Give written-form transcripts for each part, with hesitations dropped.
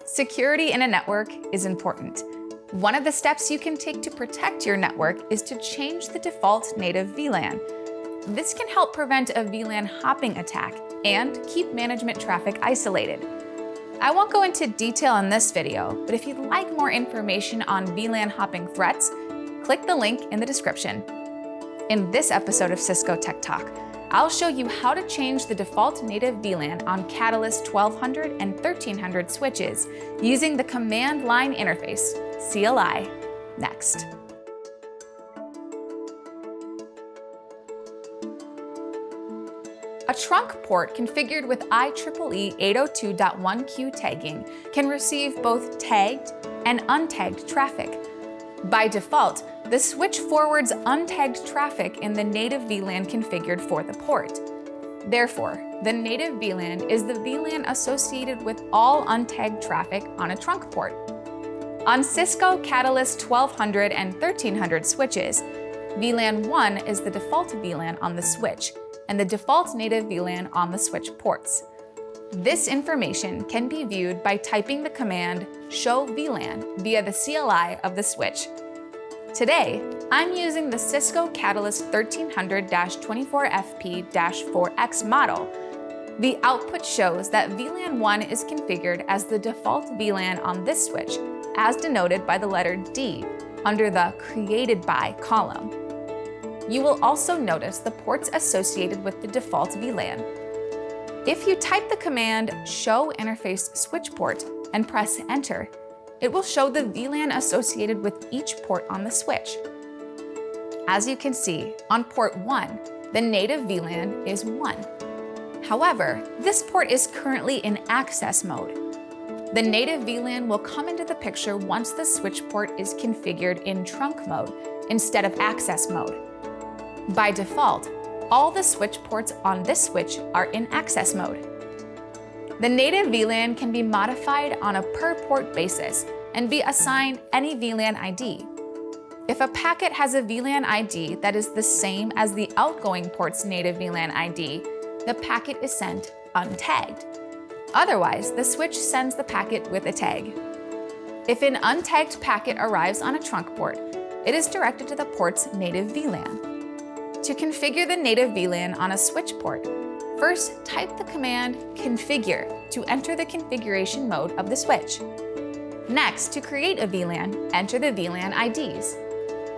Security in a network is important. One of the steps you can take to protect your network is to change the default native VLAN. This can help prevent a VLAN hopping attack and keep management traffic isolated. I won't go into detail in this video, but if you'd like more information on VLAN hopping threats, click the link in the description. In this episode of Cisco Tech Talk, I'll show you how to change the default native VLAN on Catalyst 1200 and 1300 switches using the command line interface, CLI, next. A trunk port configured with IEEE 802.1q tagging can receive both tagged and untagged traffic. By default, the switch forwards untagged traffic in the native VLAN configured for the port. Therefore, the native VLAN is the VLAN associated with all untagged traffic on a trunk port. On Cisco Catalyst 1200 and 1300 switches, VLAN 1 is the default VLAN on the switch and the default native VLAN on the switch ports. This information can be viewed by typing the command show VLAN via the CLI of the switch. Today, I'm using the Cisco Catalyst 1300-24FP-4X model. The output shows that VLAN 1 is configured as the default VLAN on this switch, as denoted by the letter D under the Created By column. You will also notice the ports associated with the default VLAN. If you type the command show interface switch port and press enter, it will show the VLAN associated with each port on the switch. As you can see, on port 1, the native VLAN is 1. However, this port is currently in access mode. The native VLAN will come into the picture once the switch port is configured in trunk mode instead of access mode. By default, all the switch ports on this switch are in access mode. The native VLAN can be modified on a per-port basis and be assigned any VLAN ID. If a packet has a VLAN ID that is the same as the outgoing port's native VLAN ID, the packet is sent untagged. Otherwise, the switch sends the packet with a tag. If an untagged packet arrives on a trunk port, it is directed to the port's native VLAN. To configure the native VLAN on a switch port, first type the command configure to enter the configuration mode of the switch. Next, to create a VLAN, enter the VLAN IDs.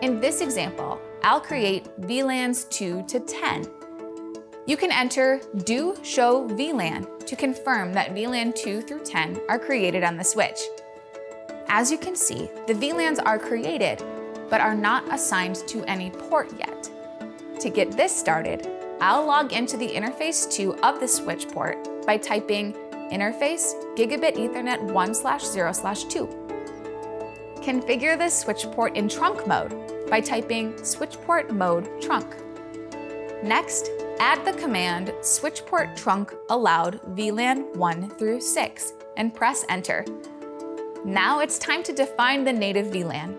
In this example, I'll create VLANs 2 to 10. You can enter do show VLAN to confirm that VLAN 2 through 10 are created on the switch. As you can see, the VLANs are created, but are not assigned to any port yet. To get this started, I'll log into the interface 2 of the switch port by typing interface gigabit Ethernet 1/0/2. Configure the switch port in trunk mode by typing switch port mode trunk. Next, add the command switch port trunk allowed VLAN 1 through 6 and press enter. Now it's time to define the native VLAN.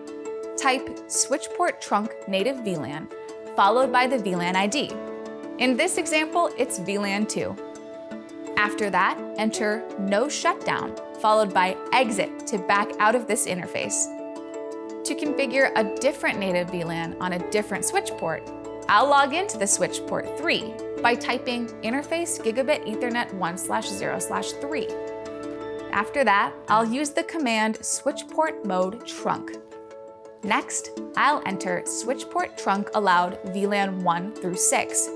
Type switch port trunk native VLAN followed by the VLAN ID. In this example, it's VLAN 2. After that, enter no shutdown, followed by exit to back out of this interface. To configure a different native VLAN on a different switch port, I'll log into the switch port 3 by typing interface gigabit Ethernet 1/0/3. After that, I'll use the command switch port mode trunk. Next, I'll enter switch port trunk allowed VLAN 1 through 6.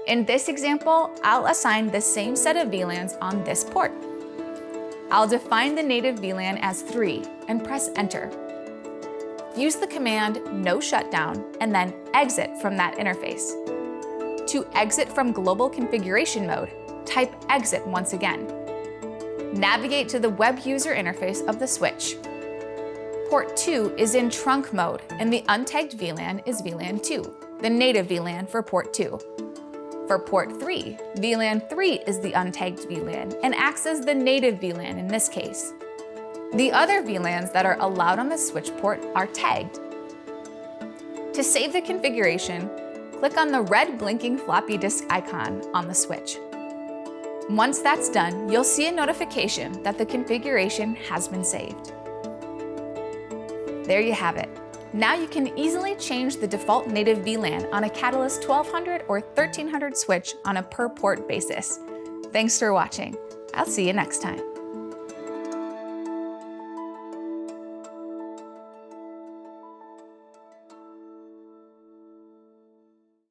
In this example, I'll assign the same set of VLANs on this port. I'll define the native VLAN as 3 and press enter. Use the command no shutdown and then exit from that interface. To exit from global configuration mode, type exit once again. Navigate to the web user interface of the switch. Port 2 is in trunk mode and the untagged VLAN is VLAN 2, the native VLAN for port 2. For port 3, VLAN 3 is the untagged VLAN and acts as the native VLAN in this case. The other VLANs that are allowed on the switch port are tagged. To save the configuration, click on the red blinking floppy disk icon on the switch. Once that's done, you'll see a notification that the configuration has been saved. There you have it. Now you can easily change the default native VLAN on a Catalyst 1200 or 1300 switch on a per port basis. Thanks for watching. I'll see you next time.